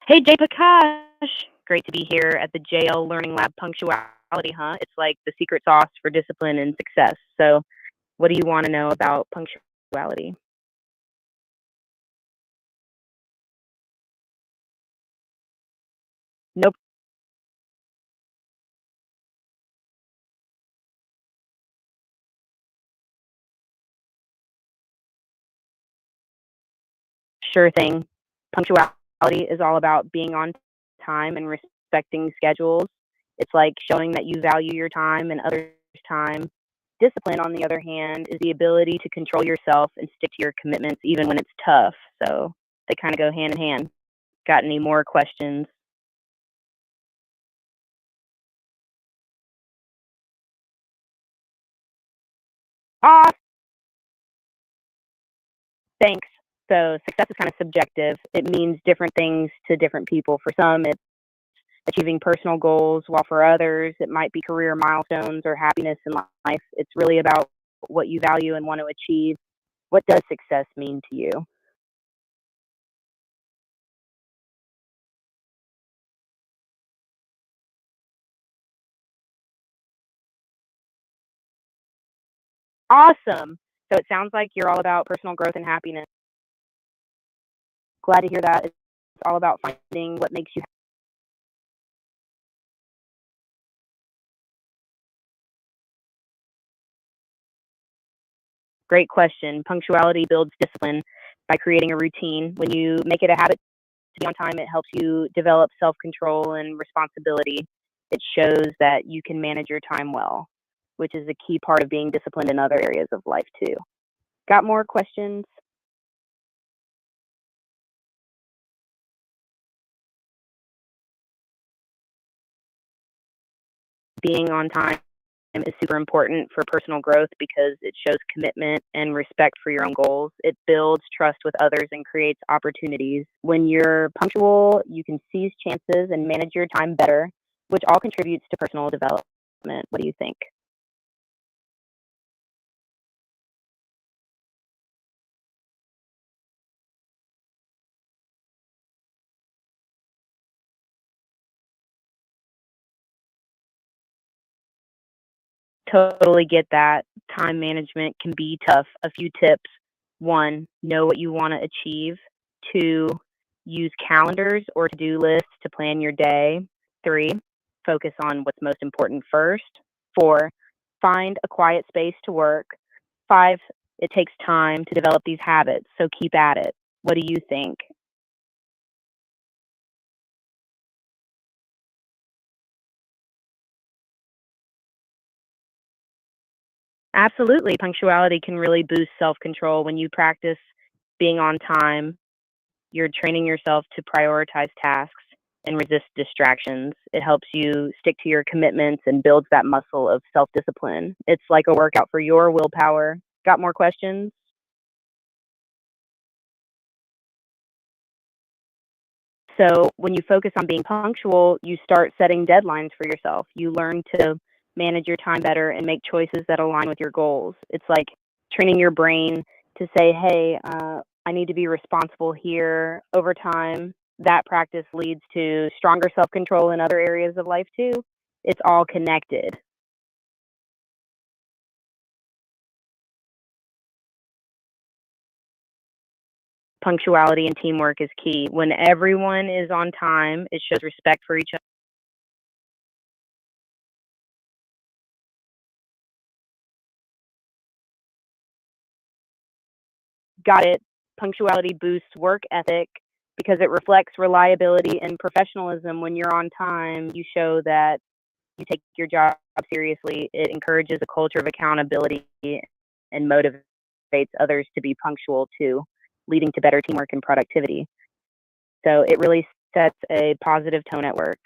Hey, Jay Prakash. Great to be here at the JL Learning Lab Punctuality, huh? It's like the secret sauce for discipline and success. So, what do you want to know about punctuality? Nope, sure thing. Punctuality is all about being on time and respecting schedules. It's like showing that you value your time and others' time. Discipline, on the other hand, is the ability to control yourself and stick to your commitments even when it's tough. So, they kind of go hand in hand. Got any more questions? Ah, thanks. So success is kind of subjective. It means different things to different people. For some, it's achieving personal goals, while for others, it might be career milestones or happiness in life. It's really about what you value and want to achieve. What does success mean to you? Awesome. So it sounds like you're all about personal growth and happiness. Glad to hear that. It's all about finding what makes you. Great question. Punctuality builds discipline by creating a routine. When you make it a habit to be on time, it helps you develop self control and responsibility. It shows that you can manage your time well, which is a key part of being disciplined in other areas of life, too. Got more questions? Being on time is super important for personal growth because it shows commitment and respect for your own goals. It builds trust with others and creates opportunities. When you're punctual, you can seize chances and manage your time better, which all contributes to personal development. What do you think? Totally get that. Time management can be tough. A few tips. One, know what you want to achieve. Two, use calendars or to do lists to plan your day. Three, focus on what's most important first. Four, find a quiet space to work. Five, it takes time to develop these habits, so keep at it. What do you think? Absolutely. Punctuality can really boost self control when you practice being on time. You're training yourself to prioritize tasks and resist distractions. It helps you stick to your commitments and builds that muscle of self discipline. It's like a workout for your willpower. Got more questions? So, when you focus on being punctual, you start setting deadlines for yourself. You learn to manage your time better and make choices that align with your goals. It's like training your brain to say, hey, I need to be responsible here. Over time, that practice leads to stronger self control in other areas of life too. It's all connected. Punctuality and teamwork is key. When everyone is on time, it shows respect for each other. Got it. Punctuality boosts work ethic because it reflects reliability and professionalism. When you're on time, you show that you take your job seriously. It encourages a culture of accountability and motivates others to be punctual too, leading to better teamwork and productivity. So it really sets a positive tone at work.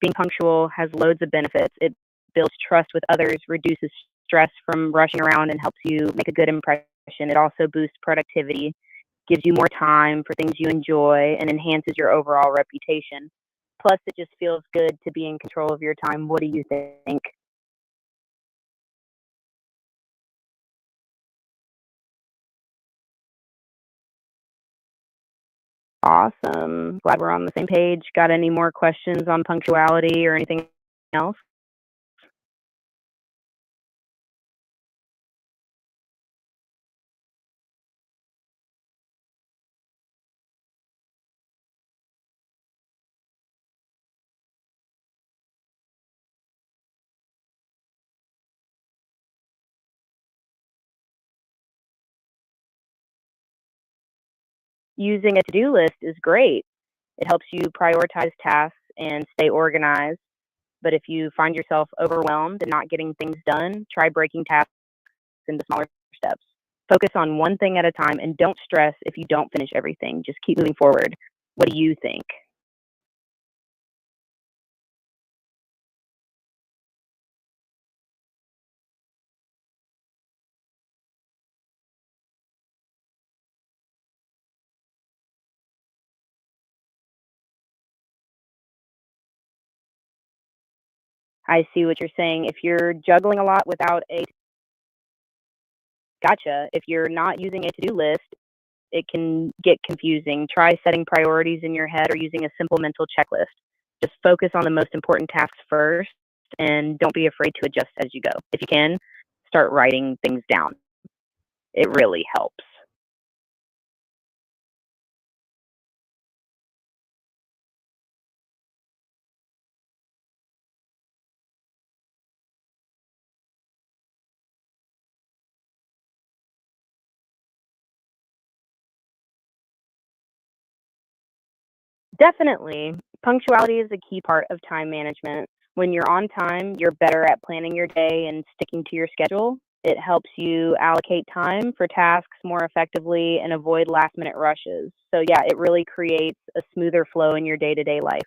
Being punctual has loads of benefits. It builds trust with others, reduces stress from rushing around, and helps you make a good impression. It also boosts productivity, gives you more time for things you enjoy, and enhances your overall reputation. Plus, it just feels good to be in control of your time. What do you think? Awesome. Glad we're on the same page. Got any more questions on punctuality or anything else? Using a to-do list is great. It helps you prioritize tasks and stay organized. But if you find yourself overwhelmed and not getting things done, try breaking tasks into smaller steps. Focus on one thing at a time and don't stress if you don't finish everything. Just keep moving forward. What do you think? I see what you're saying. If you're juggling a lot without a gotcha, if you're not using a to-do list, it can get confusing. Try setting priorities in your head or using a simple mental checklist. Just focus on the most important tasks first and don't be afraid to adjust as you go. If you can, start writing things down. It really helps. Definitely. Punctuality is a key part of time management. When you're on time, you're better at planning your day and sticking to your schedule. It helps you allocate time for tasks more effectively and avoid last minute rushes. So, yeah, it really creates a smoother flow in your day to day life.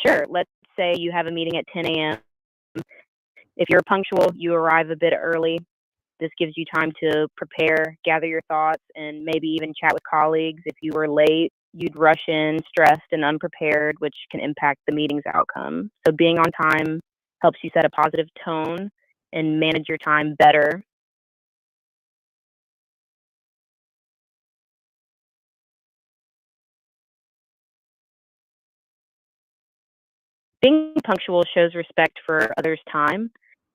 Sure, let's say you have a meeting at 10 a.m. If you're punctual, you arrive a bit early. This gives you time to prepare, gather your thoughts, and maybe even chat with colleagues. If you were late, you'd rush in stressed and unprepared, which can impact the meeting's outcome. So, being on time helps you set a positive tone and manage your time better. Being punctual shows respect for others' time.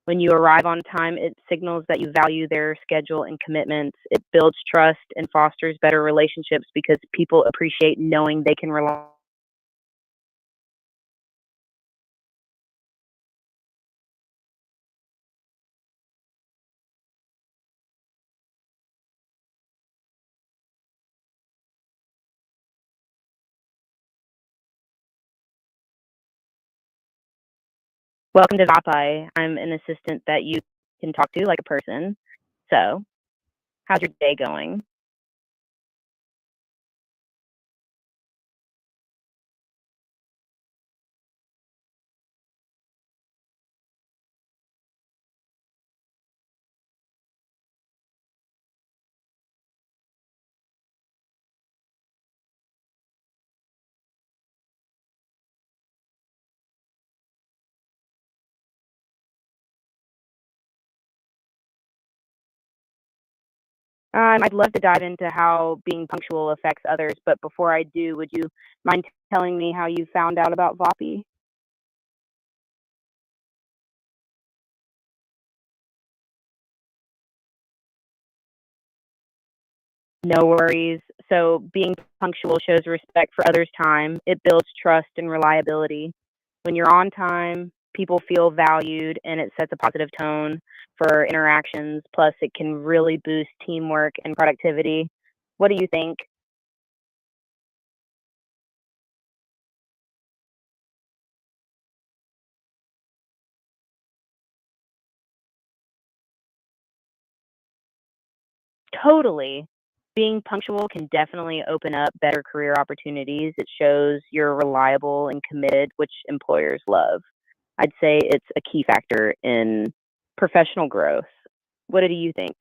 When you arrive on time, it signals that you value their schedule and commitments. It builds trust and fosters better relationships because people appreciate knowing they can rely. Welcome to 𝑽𝒂𝒑. I'm an assistant that you can talk to like a person. So, how's your day going? I'd love to dive into how being punctual affects others, but before I do, would you mind telling me how you found out about 𝑽𝒂𝒑? No worries. So, being punctual shows respect for others' time. It builds trust and reliability. When you're on time, people feel valued and it sets a positive tone for interactions. Plus, it can really boost teamwork and productivity. What do you think? Totally. Being punctual can definitely open up better career opportunities. It shows you're reliable and committed, which employers love. I'd say it's a key factor in professional growth. What do you think?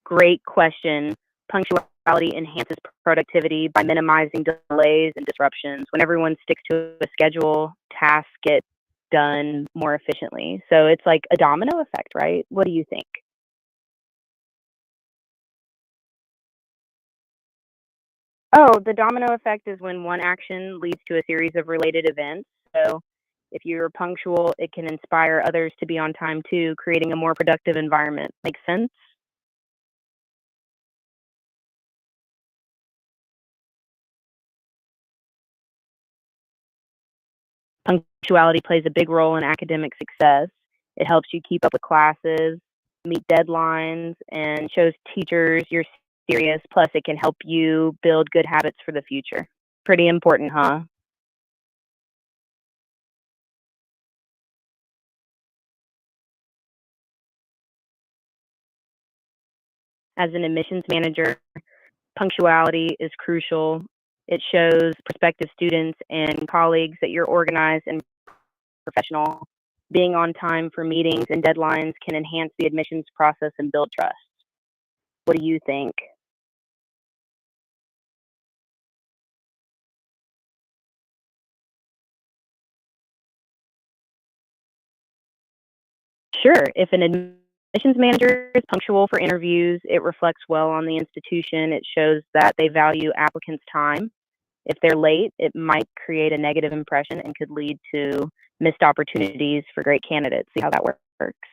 Great question. Punctuality enhances productivity by minimizing delays and disruptions. When everyone sticks to a schedule, tasks get done more efficiently. So it's like a domino effect, right? What do you think? Oh, the domino effect is when one action leads to a series of related events. So if you're punctual, it can inspire others to be on time too, creating a more productive environment. Make sense? Punctuality plays a big role in academic success. It helps you keep up with classes, meet deadlines, and shows teachers you're serious. Plus, it can help you build good habits for the future. Pretty important, huh? As an admissions manager, punctuality is crucial. It shows prospective students and colleagues that you're organized and professional. Being on time for meetings and deadlines can enhance the admissions process and build trust. What do you think? Sure. If an admissions manager is punctual for interviews, it reflects well on the institution. It shows that they value applicants' time. If they're late, it might create a negative impression and could lead to missed opportunities for great candidates. See how that works?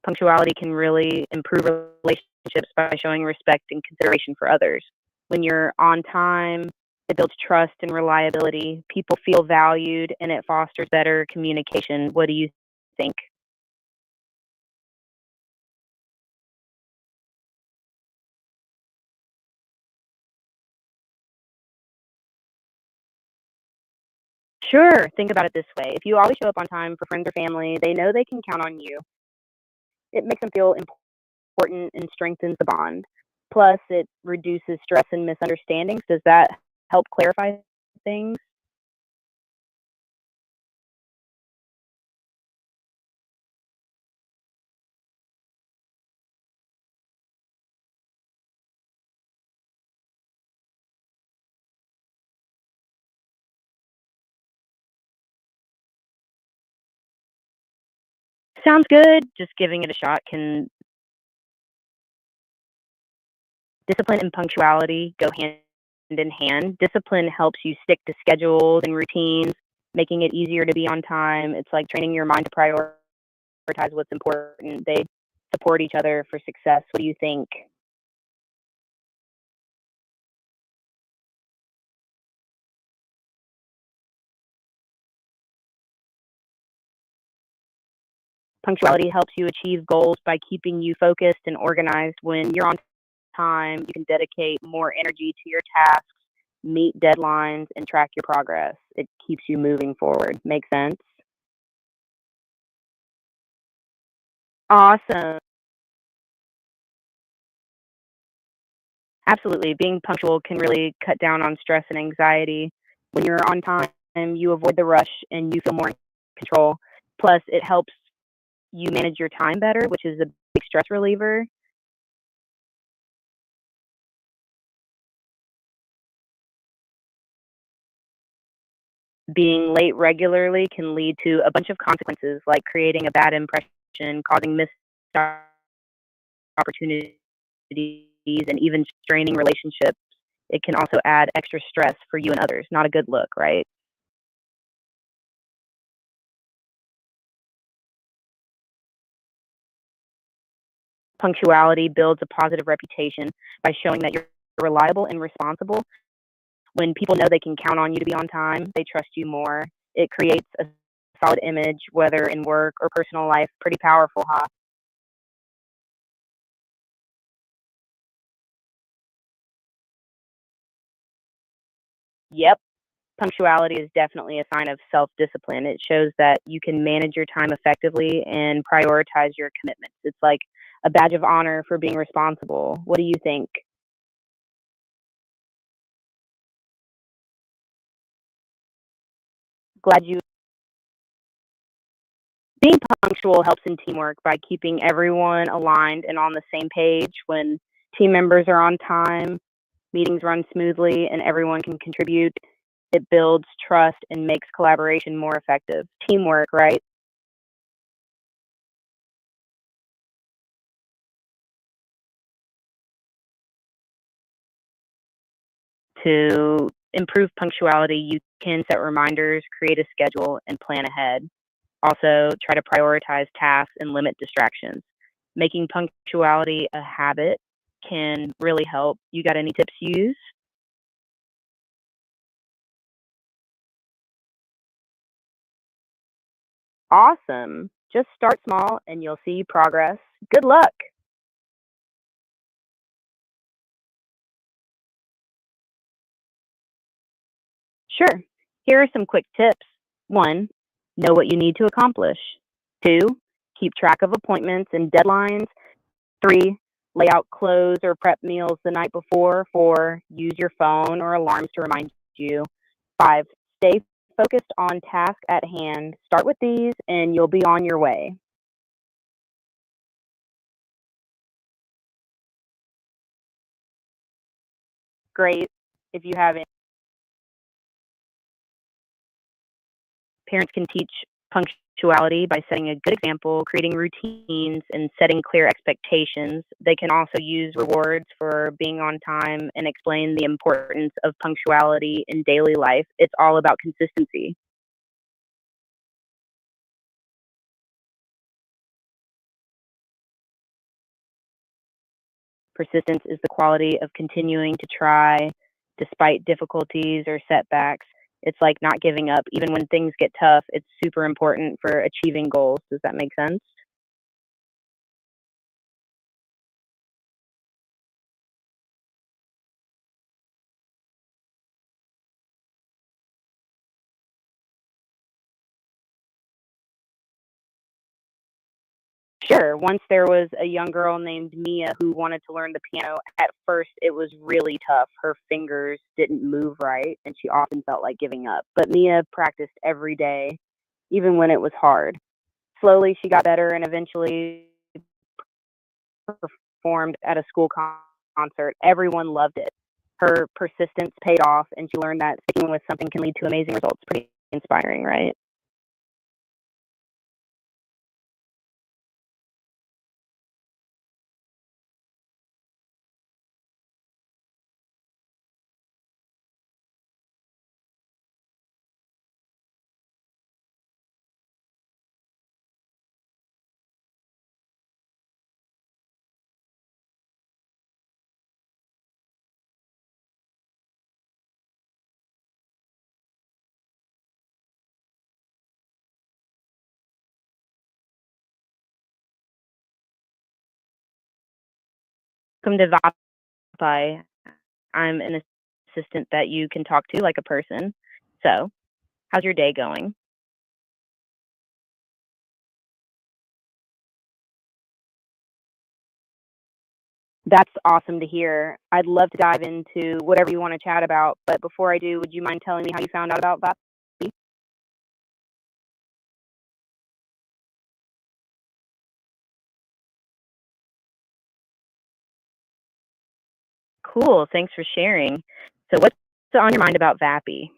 Punctuality can really improve relationships by showing respect and consideration for others. When you're on time, it builds trust and reliability. People feel valued and it fosters better communication. What do you think? Sure. Think about it this way. If you always show up on time for friends or family, they know they can count on you. It makes them feel important and strengthens the bond. Plus, it reduces stress and misunderstandings. Does that help clarify things? Sounds good. Just giving it a shot can. Discipline and punctuality go hand in hand. Discipline helps you stick to schedules and routines, making it easier to be on time. It's like training your mind to prioritize what's important. They support each other for success. What do you think? Punctuality helps you achieve goals by keeping you focused and organized. When you're on time, you can dedicate more energy to your tasks, meet deadlines, and track your progress. It keeps you moving forward. Make sense? Awesome. Absolutely. Being punctual can really cut down on stress and anxiety. When you're on time, you avoid the rush and you feel more in control. Plus, it helps you manage your time better, which is a big stress reliever. Being late regularly can lead to a bunch of consequences, like creating a bad impression, causing missed opportunities, and even straining relationships. It can also add extra stress for you and others. Not a good look, right? Punctuality builds a positive reputation by showing that you're reliable and responsible. When people know they can count on you to be on time, they trust you more. It creates a solid image, whether in work or personal life. Pretty powerful, huh? Yep. Punctuality is definitely a sign of self discipline. It shows that you can manage your time effectively and prioritize your commitments. It's like a badge of honor for being responsible. What do you think? Glad you. Being punctual helps in teamwork by keeping everyone aligned and on the same page. When team members are on time, meetings run smoothly, and everyone can contribute. It builds trust and makes collaboration more effective. Teamwork, right? To improve punctuality, you can set reminders, create a schedule, and plan ahead. Also, try to prioritize tasks and limit distractions. Making punctuality a habit can really help. You got any tips you use? Awesome. Just start small and you'll see progress. Good luck. Sure. Here are some quick tips. One, know what you need to accomplish. Two, keep track of appointments and deadlines. Three, lay out clothes or prep meals the night before. Four, use your phone or alarms to remind you. Five, stay focused on task at hand. Start with these and you'll be on your way. Great. If you have any, parents can teach punctuality by setting a good example, creating routines, and setting clear expectations. They can also use rewards for being on time and explain the importance of punctuality in daily life. It's all about consistency. Persistence is the quality of continuing to try despite difficulties or setbacks. It's like not giving up. Even when things get tough, it's super important for achieving goals. Does that make sense? Sure. Once there was a young girl named Mia who wanted to learn the piano. At first, it was really tough. Her fingers didn't move right, and she often felt like giving up. But Mia practiced every day, even when it was hard. Slowly, she got better and eventually performed at a school concert. Everyone loved it. Her persistence paid off, and she learned that sticking with something can lead to amazing results. Pretty inspiring, right? Welcome to VAPI. I'm an assistant that you can talk to like a person. So, how's your day going? That's awesome to hear. I'd love to dive into whatever you want to chat about, but before I do, would you mind telling me how you found out about VAPI? Cool. Thanks for sharing. So, what's on your mind about VAPI?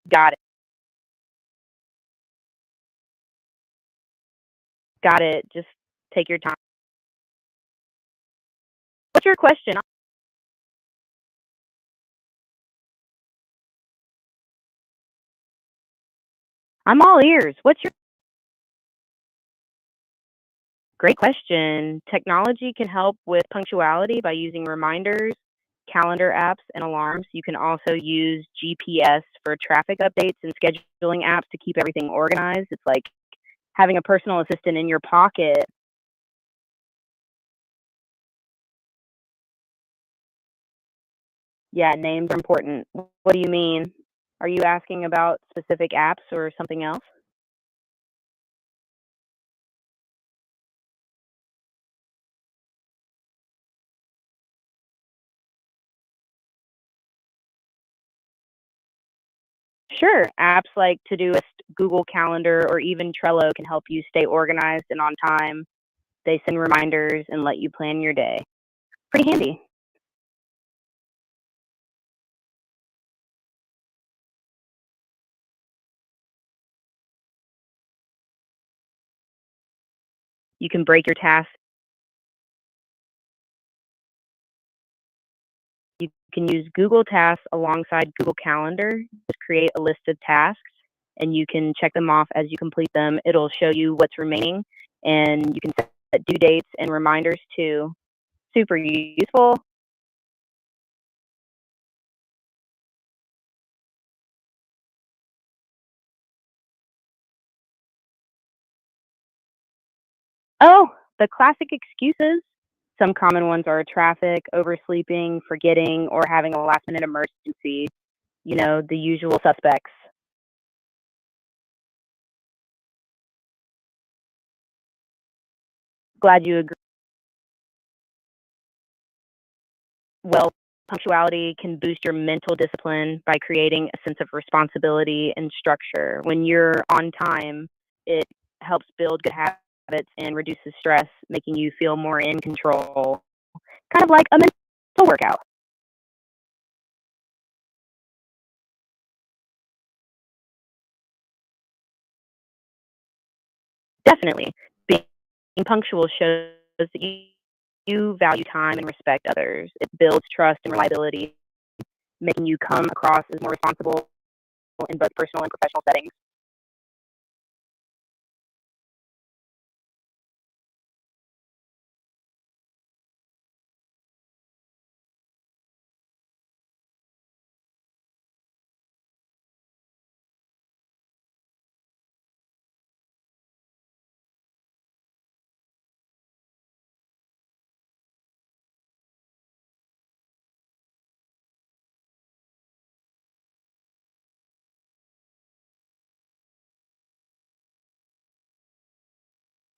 Got it. Got it. Just take your time. What's your question? I'm all ears. What's your great question? Technology can help with punctuality by using reminders, calendar apps, and alarms. You can also use GPS for traffic updates and scheduling apps to keep everything organized. It's like having a personal assistant in your pocket. Yeah, names are important. What do you mean? Are you asking about specific apps or something else? Sure. Apps like Todoist, Google Calendar, or even Trello can help you stay organized and on time. They send reminders and let you plan your day. Pretty handy. You can break your tasks. You can use Google Tasks alongside Google Calendar to create a list of tasks, and you can check them off as you complete them. It'll show you what's remaining, and you can set due dates and reminders too. Super useful. Oh, the classic excuses. Some common ones are traffic, oversleeping, forgetting, or having a last minute emergency. The usual suspects. Glad you agree. Well, punctuality can boost your mental discipline by creating a sense of responsibility and structure. When you're on time, it helps build good habits and reduces stress, making you feel more in control. Kind of like a mental workout. Definitely. Being punctual shows that you value time and respect others. It builds trust and reliability, making you come across as more responsible in both personal and professional settings.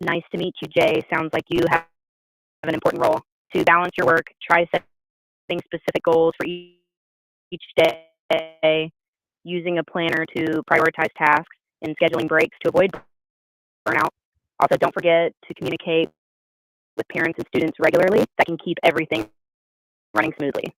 Nice to meet you, Jay. Sounds like you have an important role. To balance your work, try setting specific goals for each day, using a planner to prioritize tasks, and scheduling breaks to avoid burnout. Also, don't forget to communicate with parents and students regularly. That can keep everything running smoothly.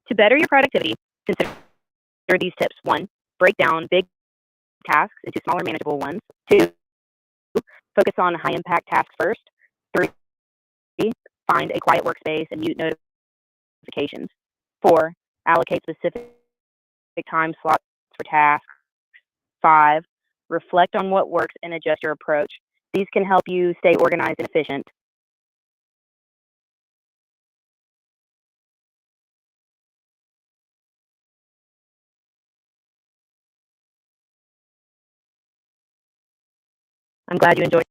To better your productivity, consider these tips. One, break down big tasks into smaller, manageable ones. Two, focus on high impact tasks first. Three, find a quiet workspace and mute notifications. Four, allocate specific time slots for tasks. Five, reflect on what works and adjust your approach. These can help you stay organized and efficient. I'm glad you enjoyed